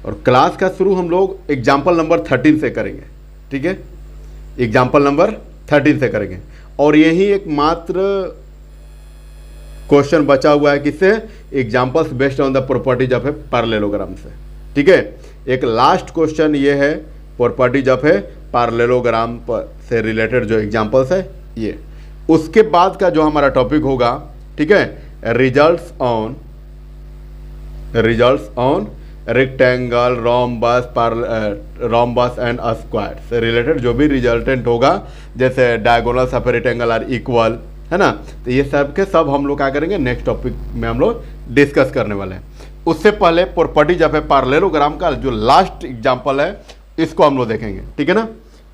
और क्लास का शुरू हम लोग एग्जाम्पल नंबर 13 से करेंगे, ठीक है, एग्जाम्पल नंबर 13 से करेंगे। और यही एक मात्र क्वेश्चन बचा हुआ है किससे, examples based on the properties of a parallelogram से, ठीक है। एक लास्ट क्वेश्चन ये है प्रॉपर्टीज ऑफ ए पैरेललोग्राम से रिलेटेड जो एग्जाम्पल्स है ये। उसके बाद का जो हमारा टॉपिक होगा, ठीक है, results on rectangle, rhombus and square से रिलेटेड जो भी रिजल्टेंट होगा, जैसे diagonals of rectangle are equal, है ना। तो ये सब के सब हम लोग क्या करेंगे नेक्स्ट टॉपिक में हम लोग डिस्कस करने वाले हैं। उससे पहले प्रॉपर्टीज ऑफ ए पैरेललोग्राम का जो लास्ट एग्जांपल है इसको हम लोग देखेंगे, ठीक है ना।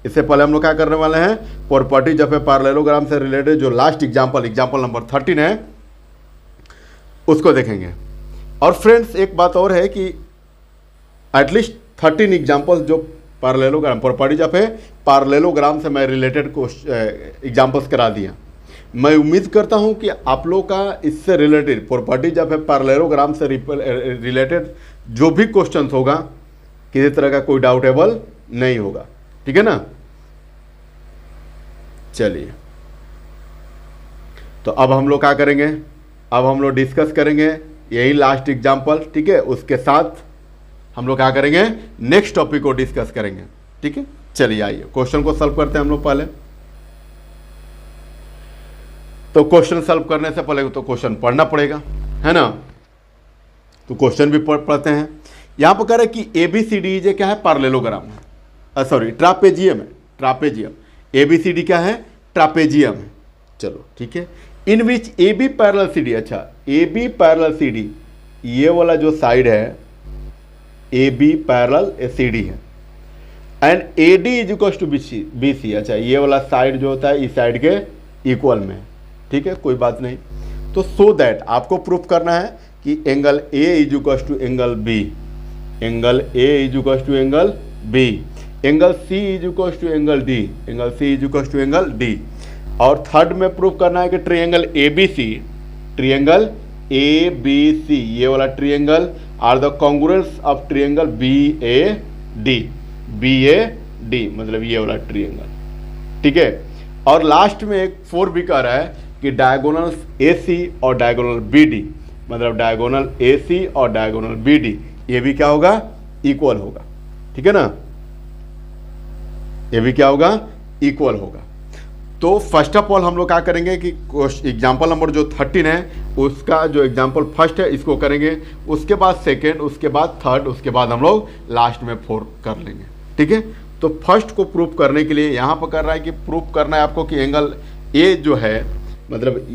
इससे पहले हम लोग क्या करने वाले हैं, प्रॉपर्टीज ऑफ ए पैरेललोग्राम से रिलेटेड जो लास्ट एग्जांपल नंबर 13 है उसको देखेंगे। और फ्रेंड्स एक बात और है कि एटलीस्ट 13 एग्जाम्पल्स जो parallelogram, properties of a parallelogram से मैं रिलेटेड एग्जाम्पल्स करा दिया। मैं उम्मीद करता हूं कि आप लोग का इससे related properties of a parallelogram से रिलेटेड जो भी क्वेश्चंस होगा किसी तरह का कोई डाउटेबल नहीं होगा, ठीक है ना। चलिए, तो अब हम लोग क्या करेंगे, अब हम लोग डिस्कस करेंगे यही लास्ट एग्जाम्पल, ठीक है। उसके साथ हम लोग क्या करेंगे, नेक्स्ट टॉपिक को डिस्कस करेंगे, ठीक है। चलिए आइए क्वेश्चन को सॉल्व करते हैं हम लोग पहले। तो क्वेश्चन सॉल्व करने से पहले तो क्वेश्चन पढ़ना पड़ेगा, है ना। तो क्वेश्चन भी पढ़ते हैं। यहां पर कह रहे कि ABCD क्या है, पैरेललोग्राम है, सॉरी ट्रापेजियम है, ट्रापेजियम। ABCD क्या है, ट्रापेजियम है। चलो ठीक है। In which AB parallel CD, अच्छा AB पैरेलल CD, ये वाला जो साइड है AB पैरेलल CD है, and AD is equal to BC, अच्छा ये वाला साइड जो होता है इस साइड के इक्वल में, ठीक है, कोई बात नहीं। तो सो दैट आपको प्रूफ करना है कि angle A is equal to angle B, angle A is equal to angle B, angle C is equal to angle D, angle C is equal to angle D। और third में proof करना है कि triangle ABC, triangle ABC, ये वाला triangle are the congruence of triangle BAD, BAD मतलब ये वाला ट्रायंगल, ठीक है। और लास्ट में एक 4 भी कह रहा है कि डायगोनल्स AC और डायगोनल BD, मतलब डायगोनल AC और डायगोनल BD ये भी क्या होगा, इक्वल होगा, ठीक है ना, ये भी क्या होगा, इक्वल होगा। तो फर्स्ट ऑफ ऑल हम लोग क्या करेंगे कि एग्जाम्पल नंबर जो 13 है उसका जो एग्जाम्पल फर्स्ट है इसको करेंगे, उसके बाद सेकेंड, उसके बाद थर्ड, उसके बाद हम लोग लास्ट में 4 कर लेंगे, ठीक है। तो फर्स्ट को प्रूफ करने के लिए यहाँ पर कर रहा है कि प्रूफ करना है आपको कि एंगल A जो है, मतलब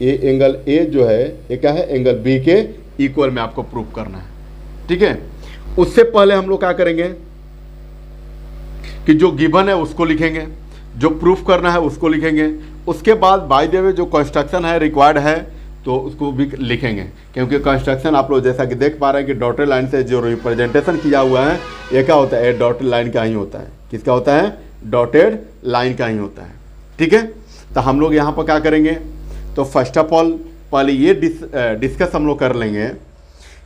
एंगल A जो है ये क्या है, एंगल B के इक्वल में आपको प्रूफ करना है, ठीक है। उससे पहले हम लोग क्या करेंगे कि जो गिवन है उसको लिखेंगे, जो प्रूफ करना है उसको लिखेंगे, उसके बाद बाय द वे जो कंस्ट्रक्शन है रिक्वायर्ड है तो उसको भी लिखेंगे, क्योंकि कंस्ट्रक्शन आप लोग जैसा कि देख पा रहे हैं कि डॉटेड लाइन से जो रिप्रेजेंटेशन किया हुआ है ये क्या होता है, डॉटेड लाइन का ही होता है। किसका होता है, डॉटेड लाइन का ही होता है, ठीक है। तो हम लोग यहाँ पर क्या करेंगे, तो फर्स्ट ऑफ ऑल पहले ये डिस्कस हम लोग कर लेंगे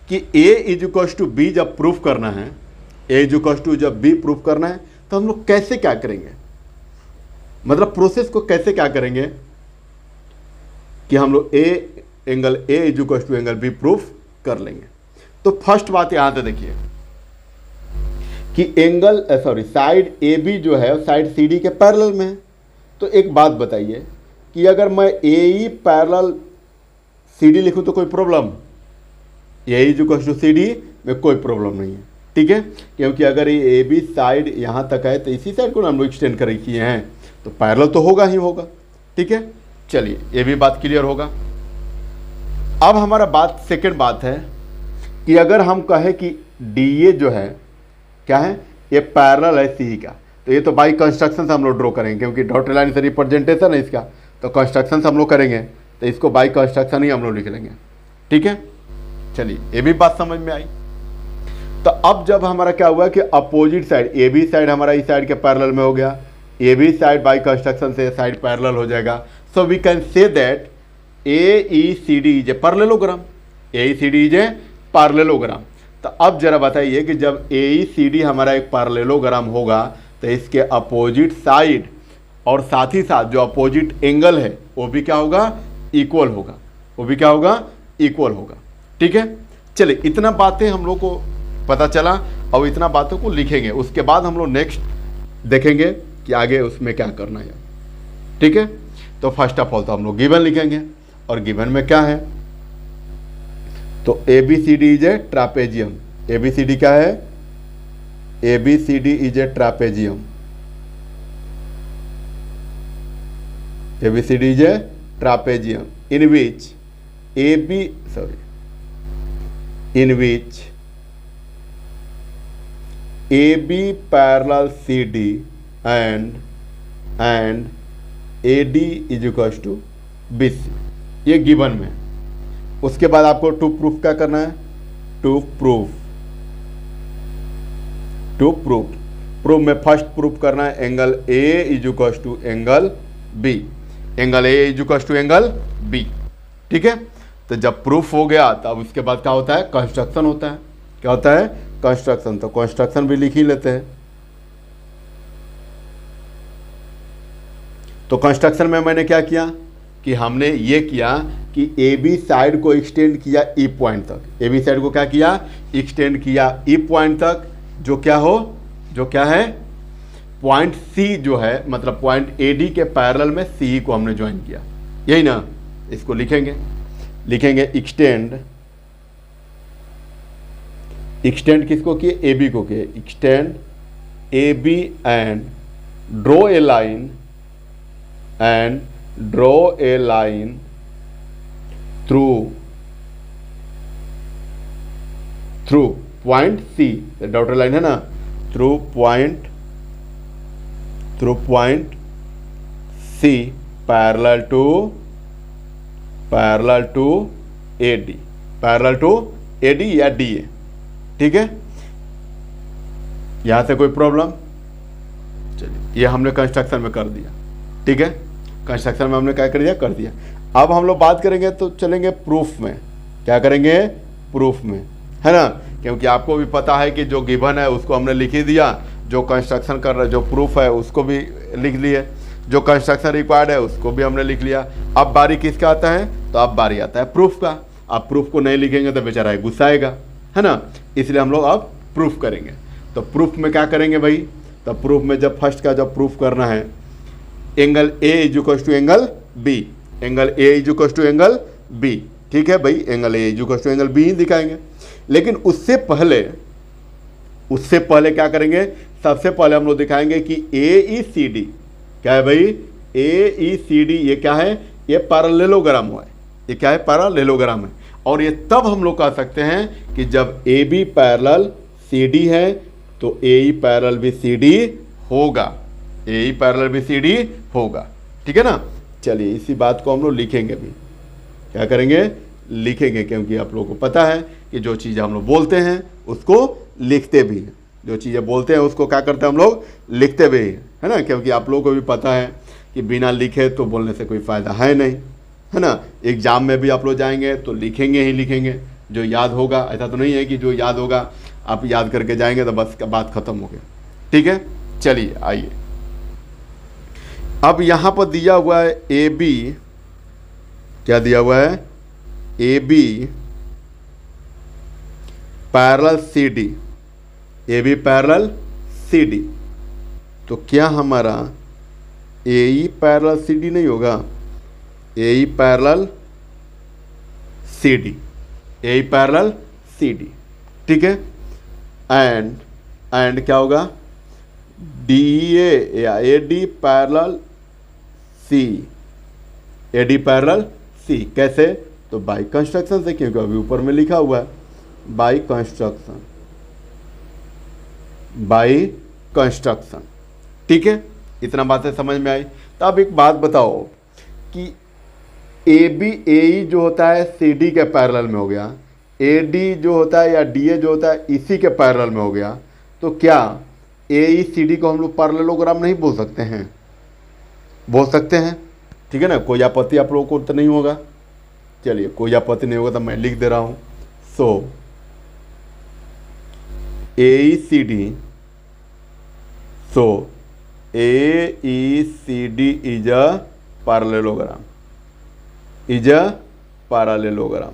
कि A is equal to B जब प्रूफ करना है, A इज इक्वल टू जब B प्रूफ करना है तो हम लोग कैसे क्या करेंगे, मतलब प्रोसेस को कैसे क्या करेंगे कि हम लोग angle A is equal to angle B proof कर लेंगे। तो फर्स्ट बात यहां से देखिए कि एंगल साइड AB जो है साइड CD के पैरेलल में है। तो एक बात बताइए कि अगर मैं AE पैरेलल CD लिखूं तो कोई problem, AE is equal to CD में कोई प्रॉब्लम नहीं है, ठीक है, क्योंकि अगर ये AB साइड यहाँ तक है तो इसी साइड को हम लोग एक्सटेंड कर किए हैं तो पैरेलल तो होगा ही होगा, ठीक है। चलिए ये भी बात क्लियर होगा। अब हमारा बात सेकंड बात है कि अगर हम कहें कि DA जो है क्या है, ये पैरेलल है CE का, तो ये तो बाई कंस्ट्रक्शन से हम लोग ड्रॉ करेंगे, क्योंकि डॉटेड लाइन से रिप्रेजेंटेशन है इसका, तो कंस्ट्रक्शन से हम लोग करेंगे तो इसको बाई कंस्ट्रक्शन ही हम लोग लिख लेंगे, ठीक है। चलिए ये भी बात समझ में आई। तो अब जब हमारा क्या हुआ कि अपोजिट साइड AB साइड हमारा इस साइड के पैरेलल में हो गया, AB साइड बाई कंस्ट्रक्शन से साइड पैरेलल हो जाएगा, so we can say that AECD is a parallelogram, AECD is a parallelogram. तो अब जरा बताइए कि जब AECD हमारा एक पैरेललोग्राम होगा तो इसके अपोजिट साइड और साथ ही साथ जो अपोजिट एंगल है वो भी क्या होगा, इक्वल होगा, वो भी क्या होगा, इक्वल होगा। ठीक है, चलिए इतना बातें हम लोग को पता चला और इतना बातों को लिखेंगे, उसके बाद हम लोग नेक्स्ट देखेंगे कि आगे उसमें क्या करना है। ठीक है, तो फर्स्ट ऑफ ऑल तो हम लोग गिवन लिखेंगे और गिवन में क्या है, तो ABCD is a trapezium. ABCD क्या है, ABCD is a trapezium. ABCD is a trapezium in which AB parallel CD and AD is equals to BC। ये गिवन में। उसके बाद आपको टू प्रूफ क्या करना है, टू प्रूफ में फर्स्ट प्रूफ करना है angle A is equals to angle B, angle A is equals to angle B। ठीक है, तो जब प्रूफ हो गया तब उसके बाद क्या होता है, कंस्ट्रक्शन होता है। क्या होता है, कंस्ट्रक्शन। तो कंस्ट्रक्शन भी लिख ही लेते हैं। तो कंस्ट्रक्शन में मैंने क्या किया कि हमने ये किया कि AB साइड को एक्सटेंड किया E पॉइंट तक। AB साइड को क्या किया, एक्सटेंड किया E पॉइंट तक, जो क्या है पॉइंट C जो है, मतलब पॉइंट AD के पैरेलल में CE को हमने ज्वाइन किया, यही ना। इसको लिखेंगे एक्सटेंड किसको किए, AB को किए। Extend AB and draw a line through point C, dotted line है ना, through point C parallel to AD या DA। ठीक है, यहां से कोई प्रॉब्लम, चलिए ये हमने कंस्ट्रक्शन में कर दिया। ठीक है, कंस्ट्रक्शन में हमने क्या कर दिया। अब हम लोग बात करेंगे तो चलेंगे प्रूफ में। क्या करेंगे, प्रूफ में, है ना, क्योंकि आपको भी पता है कि जो गिवन है उसको हमने लिख ही दिया, जो कंस्ट्रक्शन कर रहा है, जो प्रूफ है उसको भी लिख लिए, जो कंस्ट्रक्शन रिक्वायर्ड है उसको भी हमने लिख लिया। अब बारी किसका आता है, तो अब बारी आता है प्रूफ का। अब प्रूफ को नहीं लिखेंगे तो बेचारा गुस्सा आएगा, है ना, इसलिए हम लोग अब प्रूफ करेंगे। तो प्रूफ में क्या करेंगे भाई, तो प्रूफ में जब फर्स्ट का जब प्रूफ करना है, angle A is equals to angle B, angle A is equals to angle B। ठीक है भाई, angle A is equals to angle B ही दिखाएंगे। लेकिन उससे पहले क्या करेंगे, सबसे पहले हम लोग दिखाएंगे कि AECD क्या है भाई, AECD ये क्या है, ये पैरेललोग्राम हुआ है। ये क्या है, पैरेललोग्राम है। और ये तब हम लोग कह सकते हैं कि जब AB पैरेलल CD है तो AE पैरेलल भी CD होगा, AE पैरेलल भी CD होगा। ठीक है ना, चलिए इसी बात को हम लोग लिखेंगे भी। क्या करेंगे, लिखेंगे, क्योंकि आप लोगों को पता है कि जो चीज़ें हम लोग बोलते हैं उसको लिखते भी हैं, जो चीज़ें बोलते हैं उसको क्या करते हैं हम लोग, लिखते भी हैं, है ना, क्योंकि आप लोगों को भी पता है कि बिना लिखे तो बोलने से कोई फ़ायदा है नहीं, है ना। एग्जाम में भी आप लोग जाएंगे तो लिखेंगे ही लिखेंगे, जो याद होगा। ऐसा तो नहीं है कि जो याद होगा आप याद करके जाएंगे तो बस बात खत्म हो गया। ठीक है, चलिए आइए, अब यहाँ पर दिया हुआ है AB, क्या दिया हुआ है, AB parallel CD, AB parallel CD। तो क्या हमारा AE पैरेलल CD नहीं होगा, AE parallel CD, AE parallel CD। ठीक है, एंड क्या होगा, DA या AD parallel C, AD parallel C। कैसे, तो बाई कंस्ट्रक्शन से, क्योंकि अभी ऊपर में लिखा हुआ है बाई कंस्ट्रक्शन। ठीक है, इतना बातें समझ में आई। तो अब एक बात बताओ कि AE जो होता है CD के पैरेलल में हो गया, AD जो होता है या DA जो होता है इसी के पैरेलल में हो गया, तो क्या AECD को हम लोग पैरेललोग्राम नहीं बोल सकते हैं, बोल सकते हैं। ठीक है ना, कोई आपत्ति आप लोगों को तो नहीं होगा। चलिए कोई आपत्ति नहीं होगा तो मैं लिख दे रहा हूँ। सो AECD, so AECD is a parallelogram, is a parallelogram।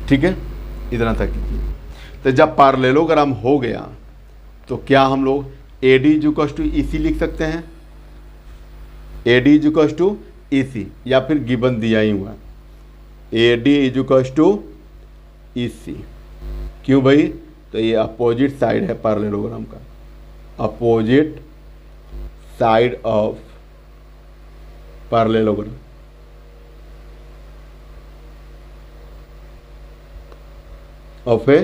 ठीक है, इतना तक। तो जब पैरेललोग्राम हो गया तो क्या हम लोग AD इक्वल्स टू EC लिख सकते हैं? AD इक्वल्स टू EC, या फिर गिवन दिया ही हुआ AD इक्वल्स टू EC। क्यों भाई? तो ये अपोजिट साइड है पैरेललोग्राम का, opposite side of parallelogram. Of a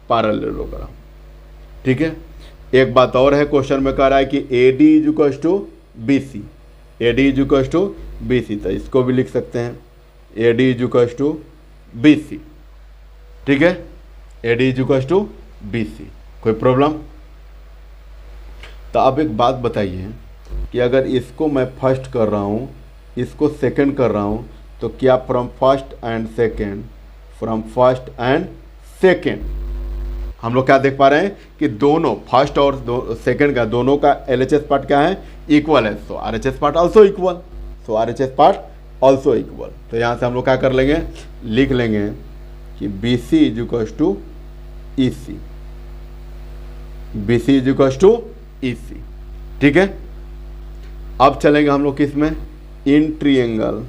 parallelogram. ठीक है, एक बात और है, क्वेश्चन में कह रहा है कि AD is equals to BC, AD is equals to BC, तो इसको भी लिख सकते हैं AD is equals to BC। ठीक है, AD is equals to BC। कोई प्रॉब्लम? तो अब एक बात बताइए कि अगर इसको मैं फर्स्ट कर रहा हूँ, इसको सेकंड कर रहा हूँ, तो क्या from first and second, from first and second हम लोग क्या देख पा रहे हैं कि दोनों फर्स्ट और सेकेंड का दोनों का LHS पार्ट क्या है? इक्वल है। सो RHS पार्ट ऑल्सो इक्वल, सो RHS पार्ट ऑल्सो इक्वल। तो यहाँ से हम लोग क्या कर लेंगे? लिख लेंगे कि BC is equals to EC, BC is equals to EC। ठीक है, अब चलेंगे हम लोग किस में? इन ट्रिएंगल।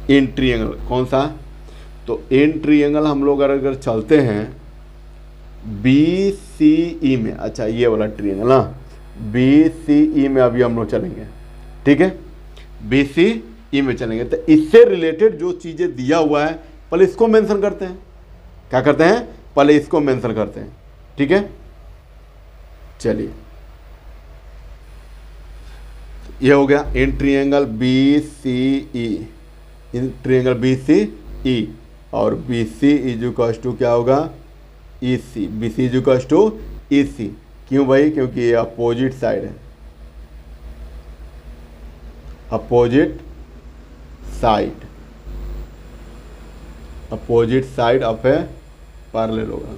इन ट्रिएंगल कौन सा? तो इन ट्रिएंगल हम लोग अगर चलते हैं BCE में, अच्छा ये वाला ट्रिएंगल ना, BCE में अभी हम लोग चलेंगे। ठीक है, BCE में चलेंगे। तो इससे रिलेटेड जो चीज़ें दिया हुआ है पहले इसको मेंशन करते हैं। क्या करते हैं? पहले इसको मेंशन करते हैं। ठीक है, चलिए ये हो गया in triangle BCE, in triangle BCE, और BC इज इक्वल्स टू क्या होगा? EC, BC is equals to EC। क्यों भाई? क्योंकि ये अपोजिट साइड है, opposite side, opposite side of a parallelogram,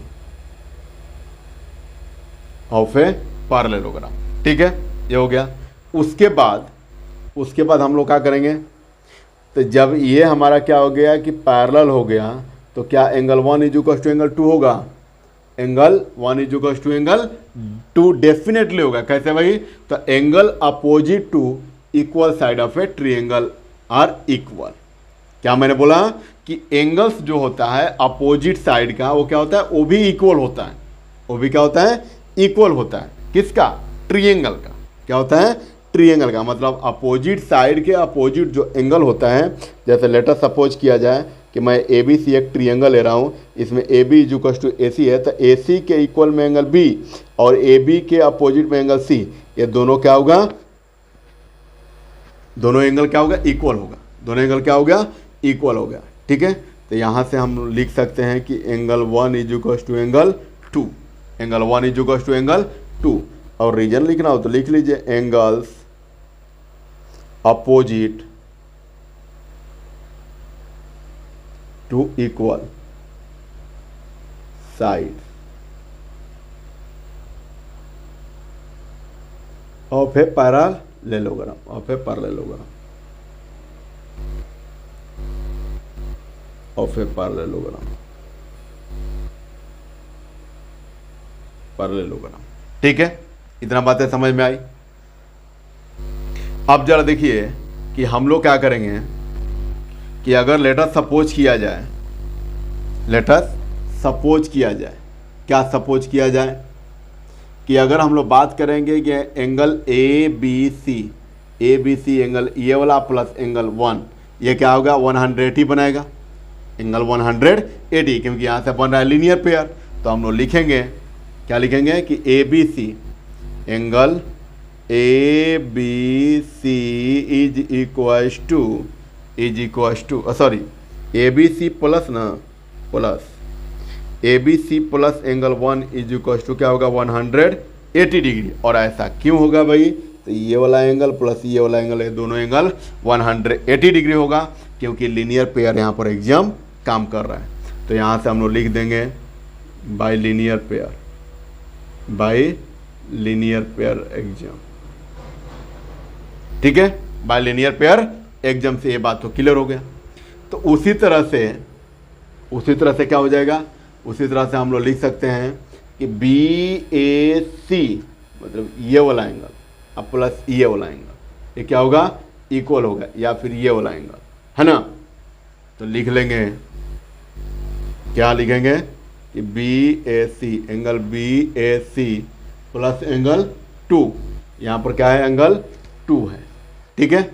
of a parallelogram. ठीक है, ये हो गया। उसके बाद हम लोग क्या करेंगे? तो जब ये हमारा क्या हो गया कि पैरेलल हो गया, तो क्या angle 1 is equals to angle 2 होगा? Angle 1 is equals to angle 2 definitely होगा। कैसे भाई? तो angle opposite to equal side of a triangle are equal. क्या मैंने बोला कि एंगल्स जो होता है अपोजिट साइड का वो क्या होता है? वो भी इक्वल होता है। वो भी क्या होता है? इक्वल होता है। किसका? ट्रायंगल का। क्या होता है? ट्रायंगल का। मतलब अपोजिट साइड के अपोजिट जो एंगल होता है, जैसे लेटर सपोज किया जाए कि मैं ए बी सी एक ट्रायंगल ले रहा हूँ, इसमें A B is equal to A C है, तो ए सी के इक्वल में एंगल बी और ए बी के अपोजिट में एंगल सी, ये दोनों क्या होगा? दोनों एंगल क्या होगा? इक्वल होगा। दोनों एंगल क्या हो गया? इक्वल हो गया। ठीक है, तो यहाँ से हम लिख सकते हैं कि angle 1 is equal to angle 2, angle 1 is equal to angle 2। और रीजन लिखना हो तो लिख लीजिए angles opposite to equal side of a parallelogram, of a parallelogram, of a parallelogram, parallelogram. ठीक है, इतना बातें समझ में आई। अब जरा देखिए कि हम लोग क्या करेंगे कि अगर लेटर सपोज किया जाए, लेटर सपोज किया जाए, क्या सपोज किया जाए कि अगर हम लोग बात करेंगे कि angle A B C angle ये वाला प्लस एंगल 1, ये क्या होगा? 180 बनाएगा, एंगल 180, क्योंकि यहाँ से बन रहा है लीनियर पेयर। तो हम लोग लिखेंगे, क्या लिखेंगे कि A B C, angle A B C is equals to sorry A B C plus ना plus A B C plus angle 1 is equals to क्या होगा? 180 डिग्री। और ऐसा क्यों होगा भाई? तो ये वाला एंगल प्लस ये वाला एंगल, ये दोनों एंगल 180 डिग्री होगा, क्योंकि लीनियर पेयर यहाँ पर एग्जाम काम कर रहा है। तो यहाँ से हम लोग लिख देंगे by linear pair, by linear pair exam, ठीक है, बाई लीनियर पेयर एग्जाम से ये बात तो क्लियर हो गया। तो उसी तरह से क्या हो जाएगा, उसी तरह से हम लोग लिख सकते हैं कि बी ए सी मतलब ये वाला एंगल अब प्लस ये वाला एंगल, ये क्या होगा, इक्वल होगा, या फिर ये वाला एंगल, है ना। तो लिख लेंगे, क्या लिखेंगे कि B A C, angle B A C plus angle 2, यहाँ पर क्या है, एंगल 2 है, ठीक है।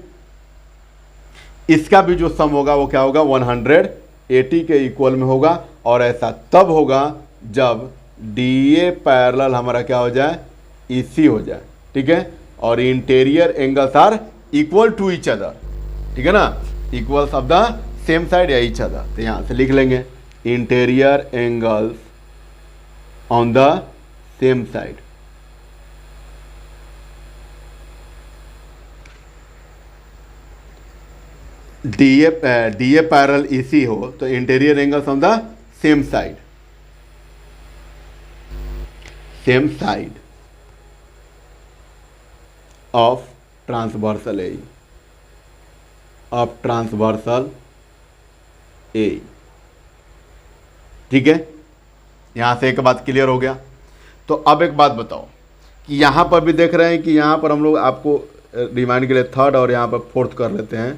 इसका भी जो सम होगा वो क्या होगा, 180 के इक्वल में होगा, और ऐसा तब होगा जब डी ए पैरेलल हमारा क्या हो जाए, ई सी हो जाए, ठीक है, और interior angles are equal to each other, ठीक है ना, equals of the same side या ईच अदर। तो यहाँ से लिख लेंगे interior angles on the same side, D A parallel E C हो तो interior angles on the same side, same side of transversal A, of transversal A, ठीक है। यहां से एक बात क्लियर हो गया। तो अब एक बात बताओ कि यहां पर भी देख रहे हैं कि यहां पर हम लोग आपको रिमाइंड के लिए थर्ड और यहां पर फोर्थ कर लेते हैं।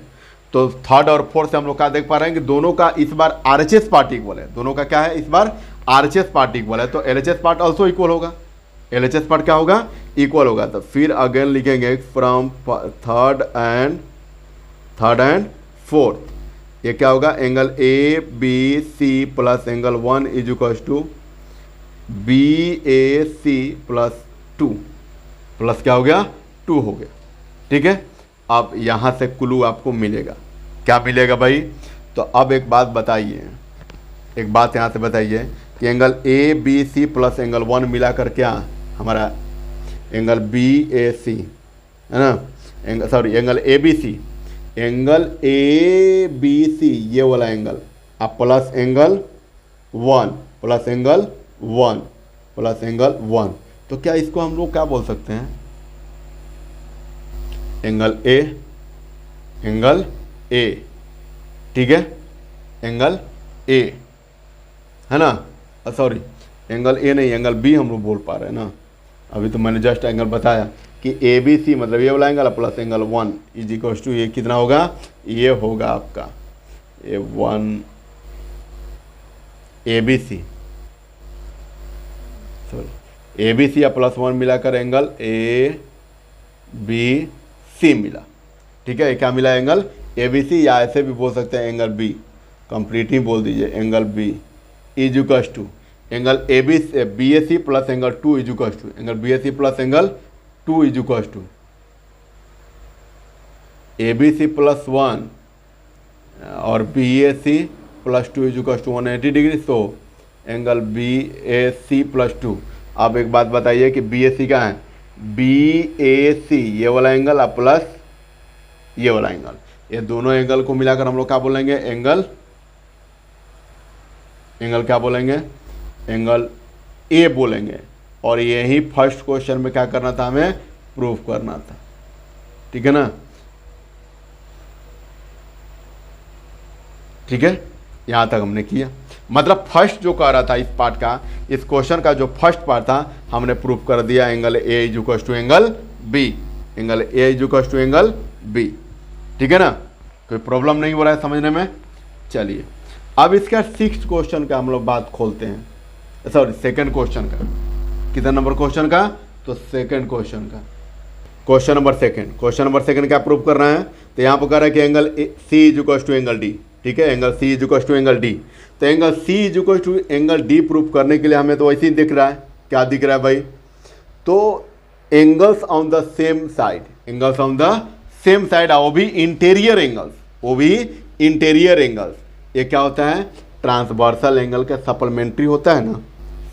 तो थर्ड और फोर्थ से हम लोग क्या देख पा रहे हैं कि दोनों का इस बार आरएचएस पार्ट इक्वल है, दोनों का क्या है, इस बार आरएचएस पार्ट इक्वल है, तो एलएचएस पार्ट ऑल्सो इक्वल होगा, एलएचएस पार्ट क्या होगा, इक्वल होगा। तो फिर अगेन लिखेंगे फ्रॉम थर्ड एंड फोर्थ, ये क्या होगा, angle A B C plus angle 1 is equal to B A C plus 2, plus क्या हो गया, 2 हो गया, ठीक है। अब यहाँ से क्लू आपको मिलेगा, क्या मिलेगा भाई। तो अब एक बात बताइए, एक बात यहाँ से बताइए कि angle A B C plus angle 1 मिलाकर क्या हमारा एंगल बी ए सी है ना, angle A B C, angle A B C ये वाला एंगल अब plus angle 1 plus angle 1 plus angle 1, तो क्या इसको हम लोग क्या बोल सकते हैं, एंगल ए, ठीक है, एंगल ए है ना, सॉरी एंगल ए नहीं, एंगल बी हम लोग बोल पा रहे हैं ना, अभी तो मैंने जस्ट एंगल बताया कि ए बी सी मतलब ये वाला angle plus angle 1 is equal to ये कितना होगा, ये होगा आपका A 1 A B C, sorry A B C या प्लस 1 मिलाकर एंगल ए बी सी मिला, ठीक है। क्या मिला, एंगल ए बी सी, या ऐसे भी बोल सकते हैं एंगल बी, कंप्लीट ही बोल दीजिए, angle B is equal to angle A B A C plus angle 2 is equal to angle B A C plus angle 2 is equal to A B C plus 1 और B A C plus 2 is equal to 180 degree, तो angle B A C plus 2। अब एक बात बताइए कि B A सी क्या है, B A सी ये वाला एंगल अब प्लस ये वाला एंगल, ये दोनों एंगल को मिलाकर हम लोग क्या बोलेंगे, एंगल क्या बोलेंगे, एंगल ए बोलेंगे। और यही फर्स्ट क्वेश्चन में क्या करना था, हमें प्रूफ करना था, ठीक है ना, ठीक है। यहां तक हमने किया, मतलब फर्स्ट जो कह रहा था इस पार्ट का, इस क्वेश्चन का जो फर्स्ट पार्ट था हमने प्रूफ कर दिया, angle A is equal to angle B, angle A is equal to angle B, ठीक है ना, कोई प्रॉब्लम नहीं हो रहा है समझने में। चलिए अब इसका 6th क्वेश्चन का हम लोग बात खोलते हैं, सॉरी 2nd क्वेश्चन का, कितना नंबर क्वेश्चन का, तो 2nd क्वेश्चन का, क्वेश्चन नंबर 2 क्वेश्चन नंबर 2 क्या प्रूफ करना है। तो यहाँ पर कह रहा है कि angle C is equal to angle D, ठीक है, angle C is equal to angle D. तो angle C is equal to angle D proof करने के लिए हमें तो वैसे ही दिख रहा है, क्या दिख रहा है भाई, तो angles on the same side, angles on the same side, वो भी इंटीरियर एंगल्स, वो भी इंटीरियर एंगल्स। ये क्या होता है, ट्रांसवर्सल एंगल का सप्लीमेंट्री होता है ना,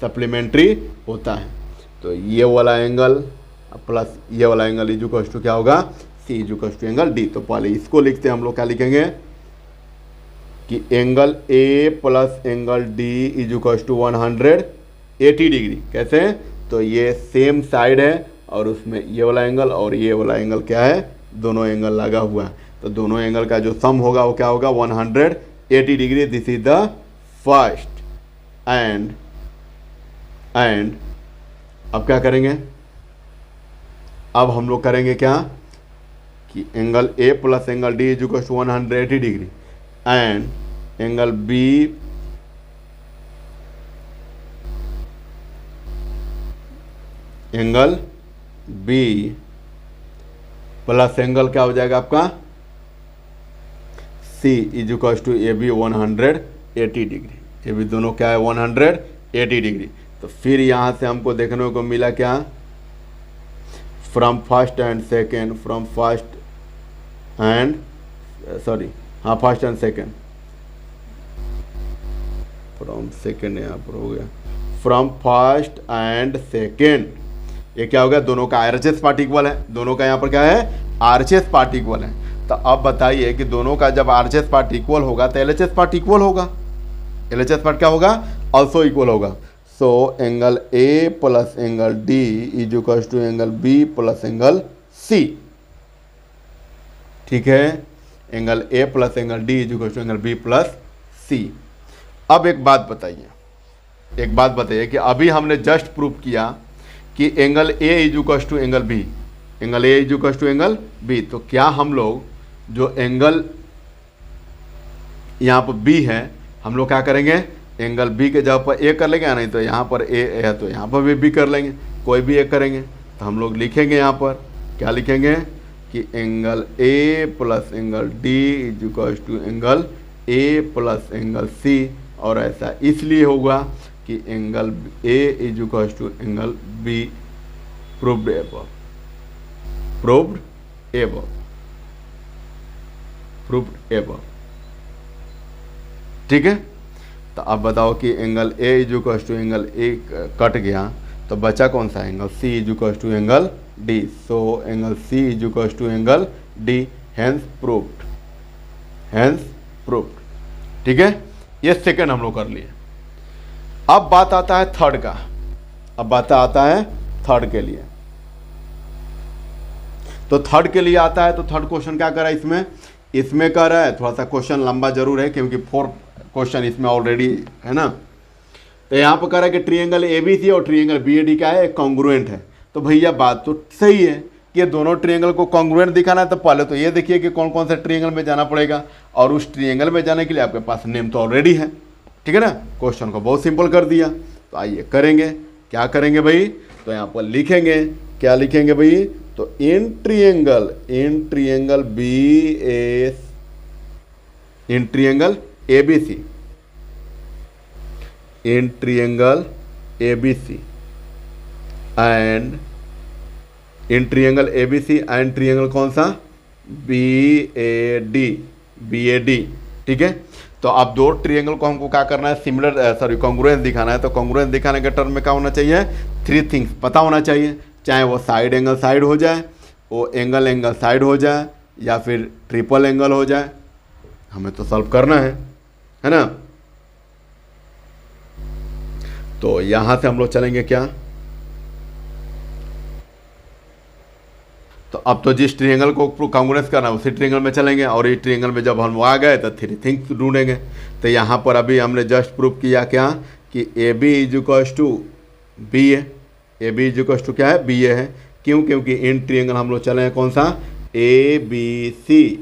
सप्लीमेंट्री होता है। तो ये वाला एंगल प्लस ये वाला एंगल इज इक्वल टू क्या होगा, C is equal to angle D. तो पहले इसको लिखते हैं हम लोग, क्या लिखेंगे कि angle A plus angle D is equal to 100 80 degree. कैसे? तो ये सेम साइड है और उसमें ये वाला एंगल और ये वाला एंगल क्या है, दोनों एंगल लगा हुआ है, तो दोनों एंगल का जो सम होगा वो क्या होगा, 180 degree. This is the first and अब क्या करेंगे, अब हम लोग करेंगे क्या कि angle A plus angle D is equal to 180 degree and angle B plus angle क्या हो जाएगा आपका C is equal to A B 180 degree. ये भी दोनों क्या है 180 डिग्री। तो फिर यहाँ से हमको देखने को मिला क्या, from first and second, first and second, from second यहाँ पर हो गया, फ्रॉम फर्स्ट एंड सेकेंड, ये क्या हो गया, दोनों का RHS पार्ट इक्वल है, दोनों का यहाँ पर क्या है RHS पार्ट इक्वल है। तो अब बताइए कि दोनों का जब RHS पार्ट इक्वल होगा तो LHS पार्ट इक्वल होगा, LHS पार्ट क्या होगा, ऑल्सो इक्वल होगा। So angle A plus angle D is equal to angle B plus angle C. ठीक है, angle A plus angle D is equal to angle B plus C. अब एक बात बताइए कि अभी हमने जस्ट प्रूव किया कि angle A is equal to angle B, angle A is equal to angle B, तो क्या हम लोग जो एंगल यहाँ पर बी है हम लोग क्या करेंगे, एंगल बी के जगह पर ए कर लेंगे, नहीं तो यहाँ पर ए है तो यहाँ पर भी बी कर लेंगे, कोई भी एक करेंगे। तो हम लोग लिखेंगे यहाँ पर क्या लिखेंगे कि angle A plus angle D is equal to angle A plus angle C, और ऐसा इसलिए होगा कि angle A is equal to angle B proved above. ठीक है, तो अब बताओ कि angle A is equal to angle A cut गया तो बचा कौन सा, angle C is equal to angle D. So angle C is equal to angle D, hence proved. ठीक है, ये सेकंड हम लोग कर लिए। अब बात आता है थर्ड का, थर्ड के लिए। तो थर्ड के लिए आता है, तो थर्ड क्वेश्चन क्या कर रहा है इसमें कर रहा है, थोड़ा सा क्वेश्चन लंबा जरूर है क्योंकि 4 क्वेश्चन इसमें ऑलरेडी है ना। तो यहाँ पर कह रहा है कि ट्रायंगल ABC और ट्रायंगल BAD क्या है, कॉन्ग्रुएंट है। तो भैया बात तो सही है कि ये दोनों ट्रायंगल को कॉन्ग्रुएंट दिखाना है, तो पहले तो ये देखिए कि कौन कौन से ट्रायंगल में जाना पड़ेगा, और उस ट्रायंगल में जाने के लिए आपके पास नेम तो ऑलरेडी है। ठीक है ना, क्वेश्चन को बहुत सिंपल कर दिया। तो आइए करेंगे, क्या करेंगे भाई, तो यहाँ पर लिखेंगे, क्या लिखेंगे भाई, तो in triangle ABC, in triangle ABC and in triangle ABC and triangle कौन सा, BAD। ठीक है, तो अब दो ट्रायंगल को हमको क्या करना है, कॉन्ग्रुएंस दिखाना है। तो कॉन्ग्रुएंस दिखाने के टर्म में क्या होना चाहिए, 3 थिंग्स पता होना चाहिए, चाहे वो साइड एंगल साइड हो जाए, वो एंगल साइड हो जाए, या फिर ट्रिपल एंगल हो जाए। हमें तो सॉल्व करना है ना। तो यहां से हम लोग चलेंगे क्या, तो अब तो जिस ट्रायंगल को कॉन्ग्रुएंस करना है उसी ट्रायंगल में चलेंगे, और इस ट्रायंगल में जब हम आ गए तो 3 थिंग्स ढूंढेंगे। तो यहाँ पर अभी हमने जस्ट प्रूव किया क्या कि AB is equal to BA, AB is equal to क्या है, BA है। क्यों, क्योंकि इन ट्रायंगल हम लोग चले हैं कौन सा, ABC,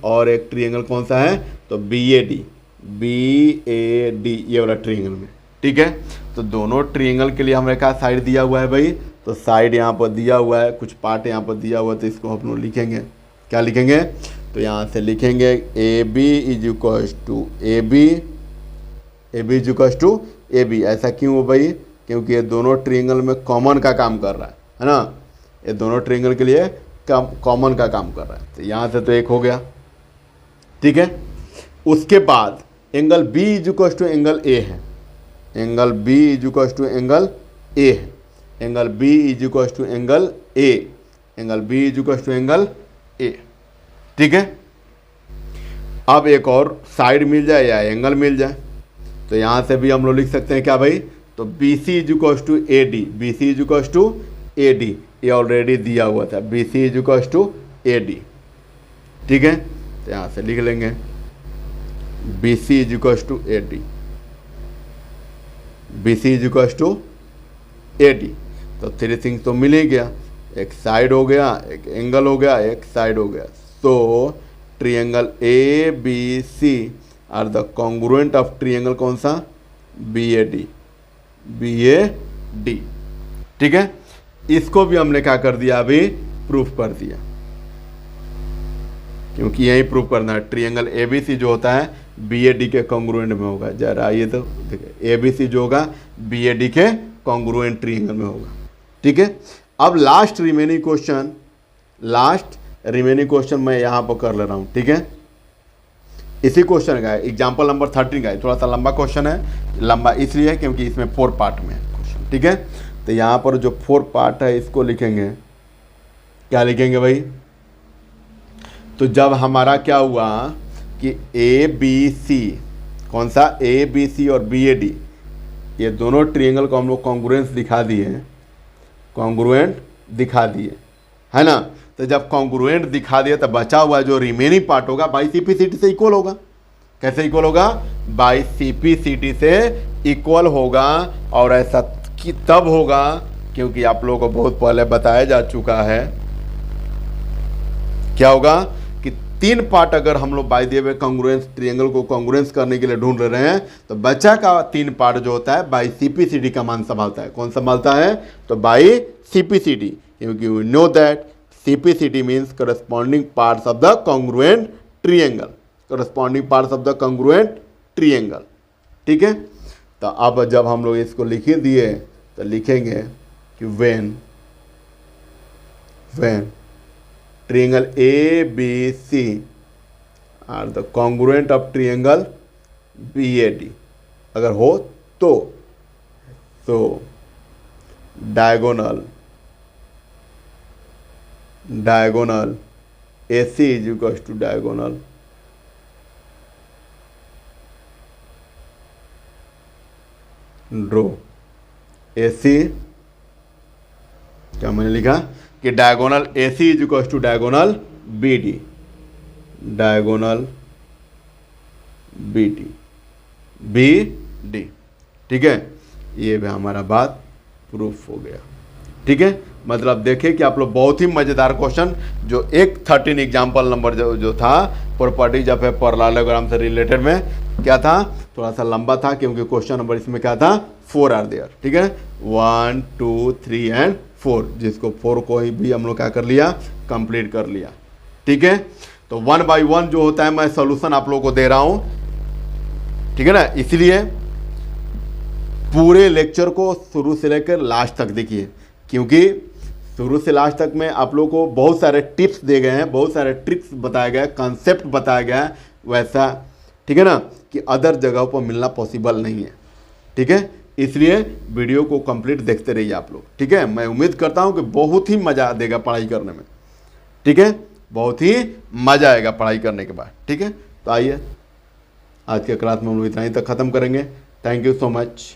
और एक ट्रायंगल कौन सा है, तो BAD, ये वाला ट्रायंगल में। ठीक है, तो दोनों ट्रायंगल के लिए हमें क्या साइड दिया हुआ है भाई, तो साइड यहाँ पर दिया हुआ है, कुछ पार्ट यहाँ पर दिया हुआ है, तो इसको हम लोग लिखेंगे, क्या लिखेंगे, तो यहाँ से लिखेंगे AB is equal to AB। ऐसा क्यों हो भाई, क्योंकि ये दोनों ट्रायंगल में कॉमन का काम कर रहा है ना, ये दोनों ट्रायंगल के लिए कॉमन का काम कर रहा है। तो यहाँ से तो एक हो गया। ठीक है, उसके बाद angle B is equal to angle A है, angle B is equal to angle A है, angle B is equal to angle A, angle B is equal to angle A। ठीक है, अब एक और साइड मिल जाए या एंगल मिल जाए, तो यहाँ से भी हम लोग लिख सकते हैं क्या भाई, तो B C is equals to A D, B C is equals to A D, ये ऑलरेडी दिया हुआ था, B C is equals to A D. ठीक है, तो यहाँ से लिख लेंगे B C is equals to A D, B C is equals to A D. तो थ्री थिंग्स तो मिल ही गया, एक साइड हो गया, एक एंगल हो गया, एक साइड हो गया। तो triangle A B C are the congruent of triangle कौन सा, B A D, B A D. ठीक है, इसको भी हमने क्या कर दिया, अभी प्रूफ कर दिया, क्योंकि यही प्रूफ करना है ट्रिएंगल ए बी सी जो होता है बी ए डी के कॉन्ग्रुएंट में होगा। जरा आइए तो देखिए, ए बी सी जो होगा बी ए डी के कॉन्ग्रुएंट ट्रिएंगल में होगा। ठीक है, अब लास्ट रिमेनिंग क्वेश्चन मैं यहाँ पर कर ले रहा हूँ। ठीक है, इसी क्वेश्चन का है, एग्जाम्पल नंबर 13 का है, थोड़ा सा लंबा क्वेश्चन है, लंबा इसलिए है क्योंकि इसमें 4 पार्ट में है क्वेश्चन। ठीक है, तो यहाँ पर जो 4 पार्ट है इसको लिखेंगे, क्या लिखेंगे भाई, तो जब हमारा क्या हुआ कि ए बी सी, कौन सा, ए बी सी और बी ए डी, ये दोनों ट्रिएंगल को हम लोग कॉन्ग्रुएंस दिखा दिए, कॉन्ग्रुएंट दिखा दिए, है ना। तो जब कॉन्ग्रुएंट दिखा दिया तो बचा हुआ जो रिमेनिंग पार्ट होगा by C P C T से इक्वल होगा। कैसे इक्वल होगा, by C P C T से इक्वल होगा। और ऐसा कि तब होगा क्योंकि आप लोगों को बहुत पहले बताया जा चुका है, क्या होगा कि 3 पार्ट अगर हम लोग बाई दिए हुए कॉन्ग्रुएंस ट्रिएंगल को कॉन्ग्रुएंस करने के लिए ढूंढ रहे हैं, तो बचा का 3 पार्ट जो होता है by C P C D का मान संभालता है। कौन संभालता है, तो by C P C D, क्योंकि we know that CPCT means corresponding parts of the congruent triangle, corresponding parts of the congruent triangle। ठीक है, तो अब जब हम लोग इसको लिख दिए तो लिखेंगे कि when triangle ABC are the congruent of triangle BAD, अगर हो तो diagonal AC is equals to diagonal draw AC, क्या मैंने लिखा कि diagonal AC is equals to diagonal BD, diagonal BD। ठीक है, ये भी हमारा बात प्रूफ हो गया। ठीक है, मतलब देखें कि आप लोग बहुत ही मज़ेदार क्वेश्चन, जो एक 13 एग्जाम्पल नंबर जो था प्रॉपर्टीज ऑफ ए पैरेललोग्राम से रिलेटेड में क्या था, थोड़ा सा लंबा था क्योंकि क्वेश्चन नंबर इसमें क्या था, 4 आर देयर। ठीक है, 1 2 3 एंड 4, जिसको 4 को ही भी हम लोग क्या कर लिया, कंप्लीट कर लिया। ठीक है, तो 1 बाई 1 जो होता है मैं सोल्यूशन आप लोगों को दे रहा हूँ। ठीक है ना, इसलिए पूरे लेक्चर को शुरू से लेकर लास्ट तक देखिए, क्योंकि शुरू से लास्ट तक में आप लोगों को बहुत सारे टिप्स दे गए हैं, बहुत सारे ट्रिक्स बताए गए, कॉन्सेप्ट बताया गया है, वैसा ठीक है ना कि अदर जगहों पर मिलना पॉसिबल नहीं है। ठीक है, इसलिए वीडियो को कंप्लीट देखते रहिए आप लोग। ठीक है, मैं उम्मीद करता हूं कि बहुत ही मज़ा देगा पढ़ाई करने में। ठीक है, बहुत ही मज़ा आएगा पढ़ाई करने के बाद। ठीक है, तो आइए आज के क्लास में हम लोग इतना ही तक ख़त्म करेंगे। Thank you so much.